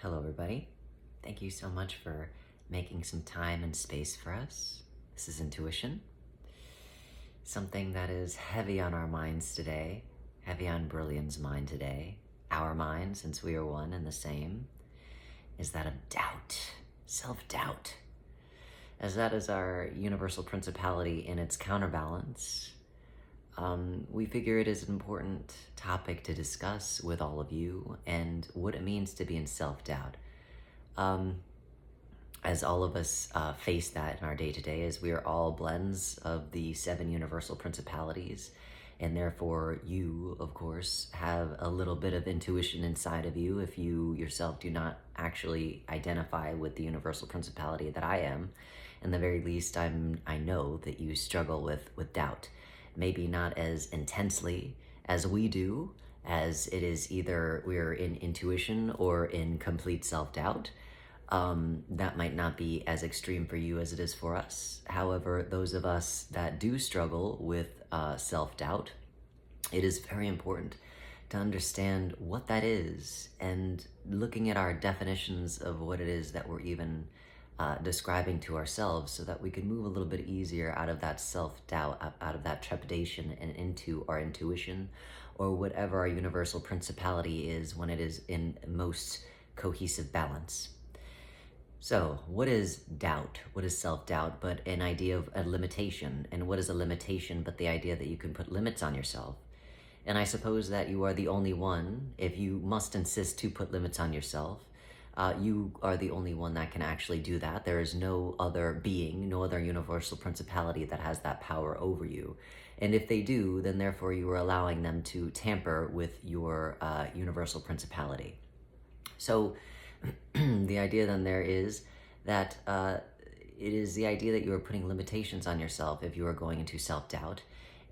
Hello, everybody. Thank you so much for making some time and space for us. This is intuition, something that is heavy on our minds today, heavy on Brilliant's mind today. Our mind, since we are one and the same, is that of doubt, self-doubt. As that is our universal principality in its counterbalance, we figure it is an important topic to discuss with all of you and what it means to be in self-doubt. As all of us face that in our day-to-day, as we are all blends of the 7 universal principalities, and therefore you, of course, have a little bit of intuition inside of you if you yourself do not actually identify with the universal principality that I am. In the very least, I know that you struggle with doubt. Maybe not as intensely as we do, as it is either we're in intuition or in complete self-doubt. That might not be as extreme for you as it is for us. However, those of us that do struggle with self-doubt, it is very important to understand what that is and looking at our definitions of what it is that we're even describing to ourselves so that we can move a little bit easier out of that self-doubt, out of that trepidation and into our intuition or whatever our universal principality is when it is in most cohesive balance. So, what is doubt? What is self-doubt but an idea of a limitation? And what is a limitation but the idea that you can put limits on yourself? And I suppose that you are the only one, if you must insist to put limits on yourself, you are the only one that can actually do that. There is no other being, no other universal principality that has that power over you. And if they do, then therefore you are allowing them to tamper with your universal principality. So the idea then there is that it is the idea that you are putting limitations on yourself if you are going into self-doubt.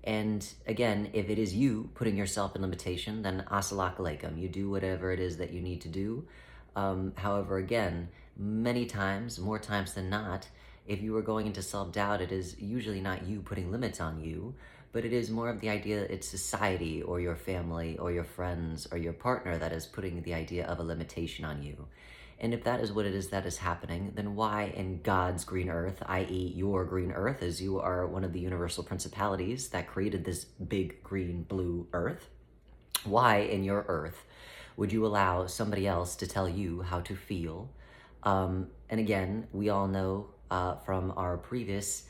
And again, if it is you putting yourself in limitation, then assalamu alaikum. You do whatever it is that you need to do. However, again, many times, more times than not, if you are going into self-doubt, it is usually not you putting limits on you, but it is more of the idea that it's society or your family or your friends or your partner that is putting the idea of a limitation on you. And if that is what it is that is happening, then why in God's green earth, i.e. your green earth, as you are one of the universal principalities that created this big green blue earth, why in your earth would you allow somebody else to tell you how to feel? And again, we all know from our previous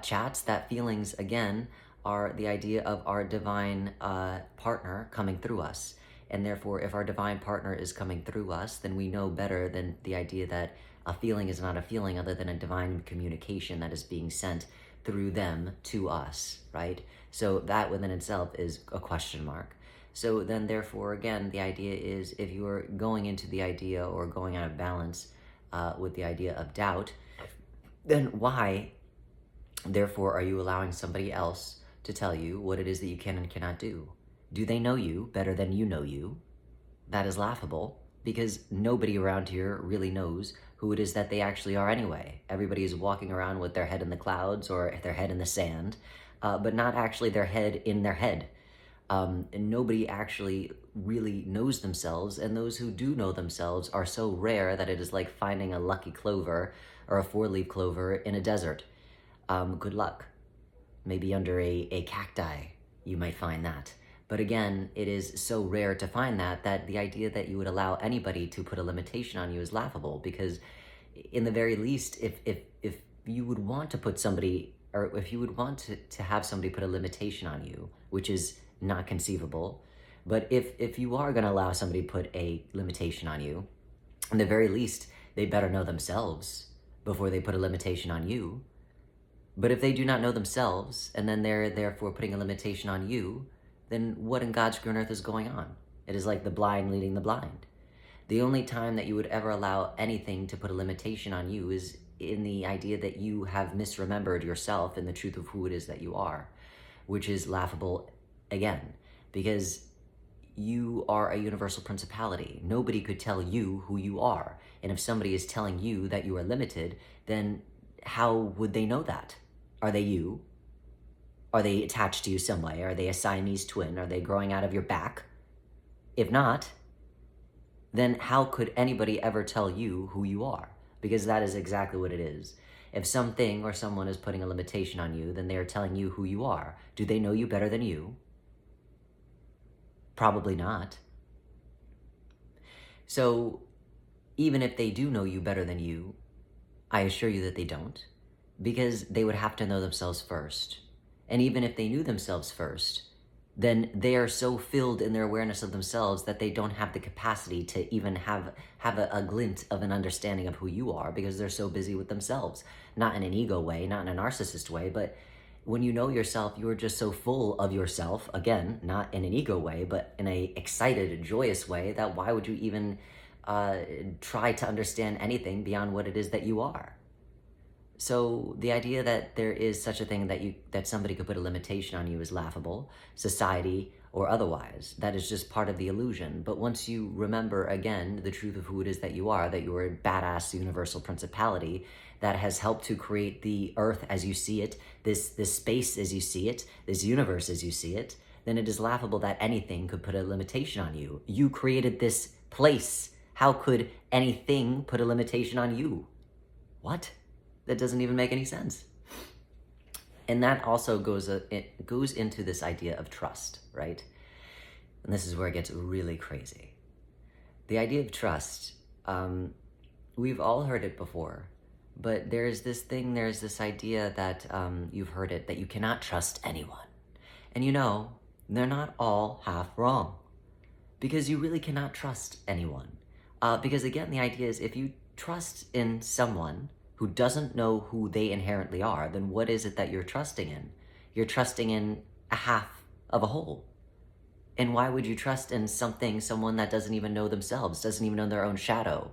chats that feelings, again, are the idea of our divine partner coming through us. And therefore, if our divine partner is coming through us, then we know better than the idea that a feeling is not a feeling other than a divine communication that is being sent through them to us, right? So that within itself is a question mark. So then therefore, again, the idea is if you are going into the idea or going out of balance with the idea of doubt, then why, therefore, are you allowing somebody else to tell you what it is that you can and cannot do? Do they know you better than you know you? That is laughable because nobody around here really knows who it is that they actually are anyway. Everybody is walking around with their head in the clouds or their head in the sand, but not actually their head in their head. And nobody actually really knows themselves, and those who do know themselves are so rare that it is like finding a lucky clover or a 4-leaf clover in a desert. Good luck. Maybe under a cacti you might find that. But again, it is so rare to find that the idea that you would allow anybody to put a limitation on you is laughable, because in the very least, if you would want to put somebody, or if you would want to have somebody put a limitation on you, which is not conceivable, but if you are going to allow somebody to put a limitation on you, in the very least, they better know themselves before they put a limitation on you. But if they do not know themselves, and then they're therefore putting a limitation on you, then what in God's green earth is going on? It is like the blind leading the blind. The only time that you would ever allow anything to put a limitation on you is in the idea that you have misremembered yourself and the truth of who it is that you are, which is laughable again, because you are a universal principality. Nobody could tell you who you are. And if somebody is telling you that you are limited, then how would they know that? Are they you? Are they attached to you some way? Are they a Siamese twin? Are they growing out of your back? If not, then how could anybody ever tell you who you are? Because that is exactly what it is. If something or someone is putting a limitation on you, then they are telling you who you are. Do they know you better than you? Probably not. So even if they do know you better than you, I assure you that they don't, because they would have to know themselves first. And even if they knew themselves first, then they are so filled in their awareness of themselves that they don't have the capacity to even have a glint of an understanding of who you are, because they're so busy with themselves. Not in an ego way, not in a narcissist way, but when you know yourself, you are just so full of yourself, again, not in an ego way, but in a excited, joyous way, that why would you even try to understand anything beyond what it is that you are? So the idea that there is such a thing that somebody could put a limitation on you is laughable, society or otherwise. That is just part of the illusion. But once you remember, again, the truth of who it is that you are a badass universal principality that has helped to create the earth as you see it, this space as you see it, this universe as you see it, then it is laughable that anything could put a limitation on you. You created this place. How could anything put a limitation on you? What? That doesn't even make any sense. And that also goes into this idea of trust, right? And this is where it gets really crazy. The idea of trust, we've all heard it before, but there's this idea that you've heard it, that you cannot trust anyone. And they're not all half wrong, because you really cannot trust anyone. Because again, the idea is, if you trust in someone who doesn't know who they inherently are, then what is it that you're trusting in? You're trusting in a half of a whole. And why would you trust in someone that doesn't even know themselves, doesn't even know their own shadow?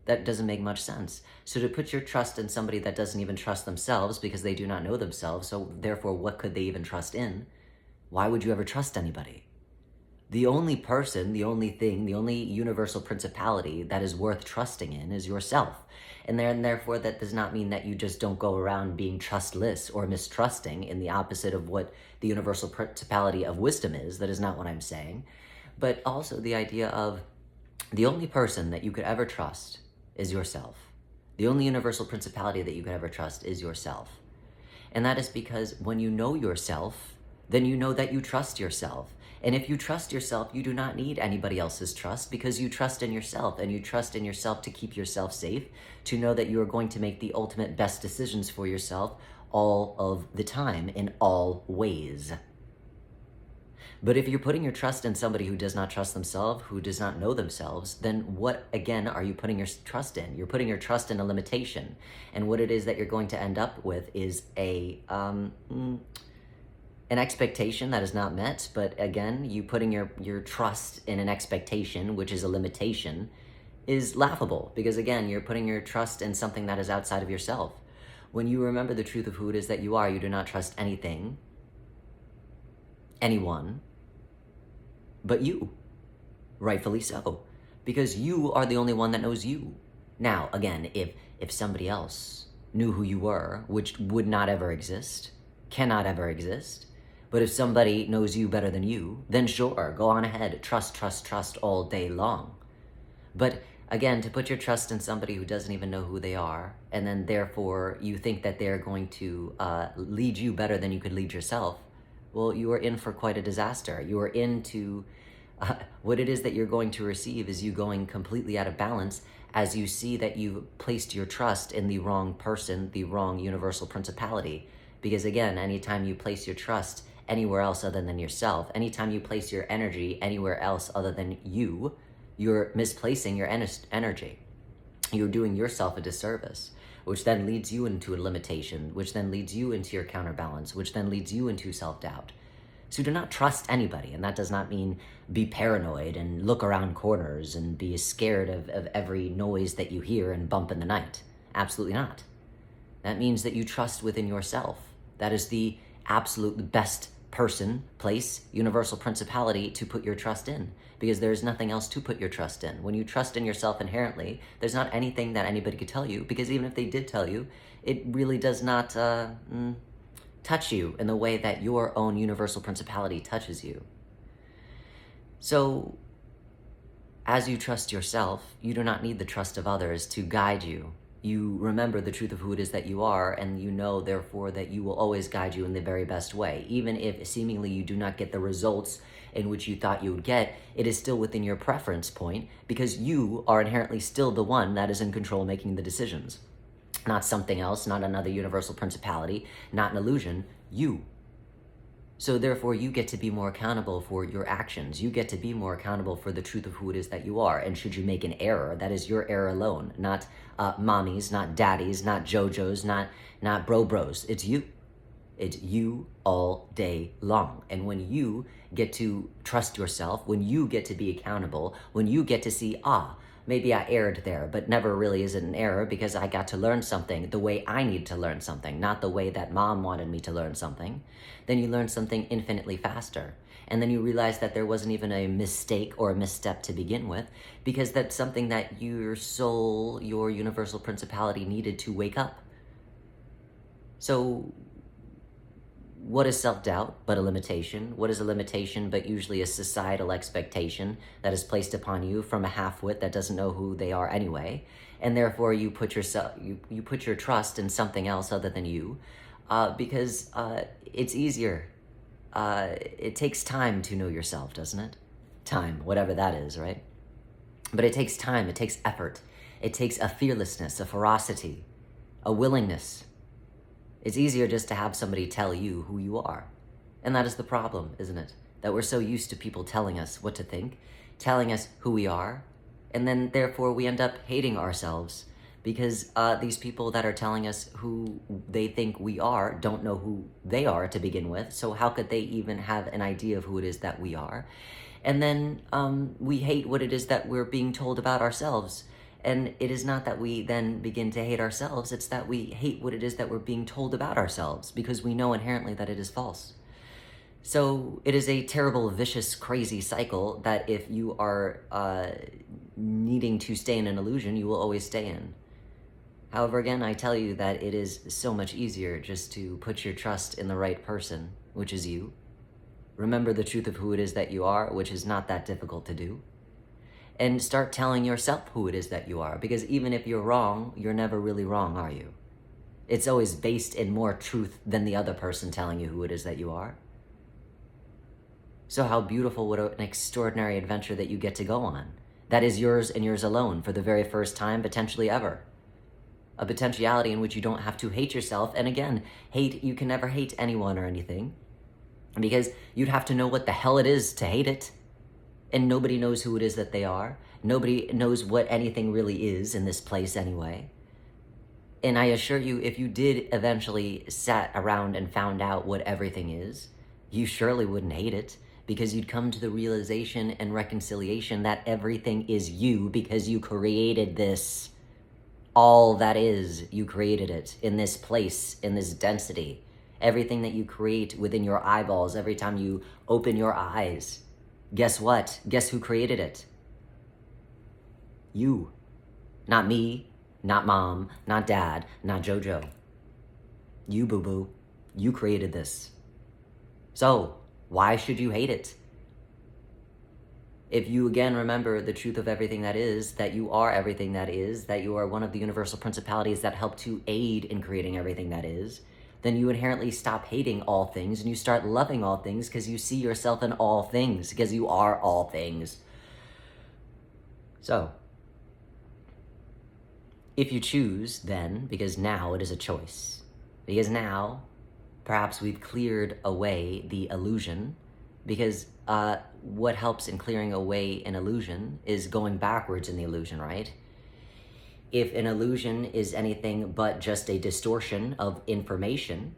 That doesn't make much sense. So to put your trust in somebody that doesn't even trust themselves because they do not know themselves, so therefore what could they even trust in? Why would you ever trust anybody? The only person, the only thing, the only universal principality that is worth trusting in is yourself. And therefore, that does not mean that you just don't go around being trustless or mistrusting in the opposite of what the universal principality of wisdom is. That is not what I'm saying. But also the idea of the only person that you could ever trust is yourself. The only universal principality that you could ever trust is yourself. And that is because when you know yourself, then you know that you trust yourself. And if you trust yourself, you do not need anybody else's trust, because you trust in yourself, and you trust in yourself to keep yourself safe, to know that you are going to make the ultimate best decisions for yourself all of the time, in all ways. But if you're putting your trust in somebody who does not trust themselves, who does not know themselves, then what, again, are you putting your trust in? You're putting your trust in a limitation. And what it is that you're going to end up with is an expectation that is not met. But again, you putting your trust in an expectation, which is a limitation, is laughable, because again, you're putting your trust in something that is outside of yourself. When you remember the truth of who it is that you are, you do not trust anything, anyone, but you. Rightfully so, because you are the only one that knows you. Now, again, if somebody else knew who you were, which would not ever exist, cannot ever exist, but if somebody knows you better than you, then sure, go on ahead. Trust, trust, trust all day long. But again, to put your trust in somebody who doesn't even know who they are, and then therefore you think that they're going to lead you better than you could lead yourself, well, you are in for quite a disaster. You are into what it is that you're going to receive is you going completely out of balance as you see that you've placed your trust in the wrong person, the wrong universal principality. Because again, anytime you place your trust anywhere else other than yourself, anytime you place your energy anywhere else other than you, you're misplacing your energy. You're doing yourself a disservice, which then leads you into a limitation, which then leads you into your counterbalance, which then leads you into self-doubt. So do not trust anybody, and that does not mean be paranoid and look around corners and be scared of every noise that you hear and bump in the night. Absolutely not. That means that you trust within yourself. That is the absolute best person, place, universal principality to put your trust in, because there's nothing else to put your trust in. When you trust in yourself inherently, there's not anything that anybody could tell you, because even if they did tell you, it really does not touch you in the way that your own universal principality touches you. So As you trust yourself, you do not need the trust of others to guide you. You remember the truth of who it is that you are, and you know, therefore, that you will always guide you in the very best way. Even if seemingly you do not get the results in which you thought you would get, it is still within your preference point, because you are inherently still the one that is in control making the decisions. Not something else, not another universal principality, not an illusion, you. So therefore, you get to be more accountable for your actions. You get to be more accountable for the truth of who it is that you are. And should you make an error, that is your error alone, not mommies, not daddies, not JoJo's, not bros. It's you. It's you all day long. And when you get to trust yourself, when you get to be accountable, when you get to see, maybe I erred there, but never really is it an error because I got to learn something the way I need to learn something, not the way that mom wanted me to learn something, then you learn something infinitely faster. And then you realize that there wasn't even a mistake or a misstep to begin with, because that's something that your soul, your universal principality needed to wake up. So what is self-doubt but a limitation? What is a limitation but usually a societal expectation that is placed upon you from a half-wit that doesn't know who they are anyway? And therefore you put you put your trust in something else other than you, because it's easier. It takes time to know yourself, doesn't it? Time, whatever that is, right? But it takes time, it takes effort. It takes a fearlessness, a ferocity, a willingness. It's easier just to have somebody tell you who you are. And that is the problem, isn't it? That we're so used to people telling us what to think, telling us who we are, and then therefore we end up hating ourselves because these people that are telling us who they think we are don't know who they are to begin with, so how could they even have an idea of who it is that we are? And then we hate what it is that we're being told about ourselves. And it is not that we then begin to hate ourselves, it's that we hate what it is that we're being told about ourselves because we know inherently that it is false. So it is a terrible, vicious, crazy cycle that if you are needing to stay in an illusion, you will always stay in. However, again, I tell you that it is so much easier just to put your trust in the right person, which is you. Remember the truth of who it is that you are, which is not that difficult to do. And start telling yourself who it is that you are, because even if you're wrong, you're never really wrong, are you? It's always based in more truth than the other person telling you who it is that you are. So how beautiful, what an extraordinary adventure that you get to go on. That is yours and yours alone for the very first time, potentially ever. A potentiality in which you don't have to hate yourself. And again, you can never hate anyone or anything, because you'd have to know what the hell it is to hate it. And nobody knows who it is that they are. Nobody knows what anything really is in this place anyway. And I assure you, if you did eventually sat around and found out what everything is, you surely wouldn't hate it, because you'd come to the realization and reconciliation that everything is you because you created this. All that is, you created it in this place, in this density. Everything that you create within your eyeballs, every time you open your eyes, guess what? Guess who created it? You. Not me, not mom, not dad, not JoJo. You, boo-boo. You created this. So, why should you hate it? If you again remember the truth of everything that is, that you are everything that is, that you are one of the universal principalities that help to aid in creating everything that is, then you inherently stop hating all things and you start loving all things because you see yourself in all things, because you are all things. So, if you choose then, because now it is a choice, because now perhaps we've cleared away the illusion, because what helps in clearing away an illusion is going backwards in the illusion, right? If an illusion is anything but just a distortion of information,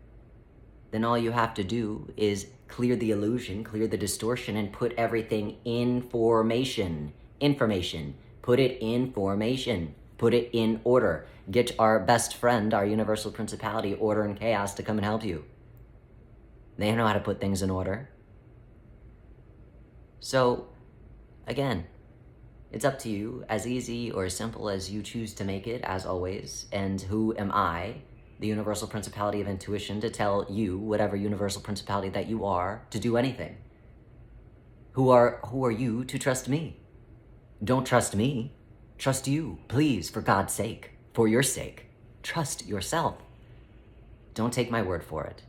then all you have to do is clear the illusion, clear the distortion, and put everything in formation. Information. Put it in formation. Put it in order. Get our best friend, our universal principality, order and chaos, to come and help you. They know how to put things in order. So, again, it's up to you, as easy or as simple as you choose to make it, as always. And who am I, the universal principality of intuition, to tell you, whatever universal principality that you are, to do anything? Who are you to trust me? Don't trust me. Trust you. Please, for God's sake. For your sake. Trust yourself. Don't take my word for it.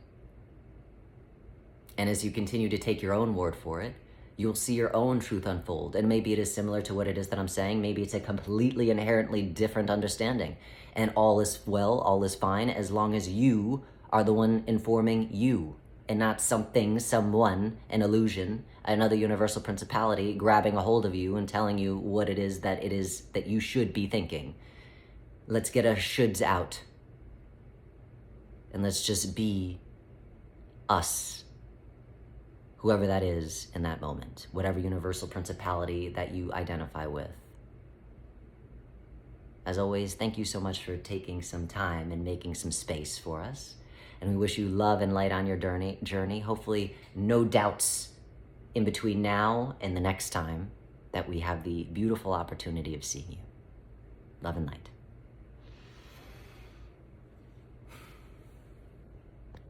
And as you continue to take your own word for it, you'll see your own truth unfold. And maybe it is similar to what it is that I'm saying. Maybe it's a completely inherently different understanding. And all is well, all is fine, as long as you are the one informing you, and not something, someone, an illusion, another universal principality grabbing a hold of you and telling you what it is that you should be thinking. Let's get our shoulds out. And let's just be us. Whoever that is in that moment, whatever universal principality that you identify with. As always, thank you so much for taking some time and making some space for us. And we wish you love and light on your journey. Hopefully, no doubts in between now and the next time that we have the beautiful opportunity of seeing you. Love and light.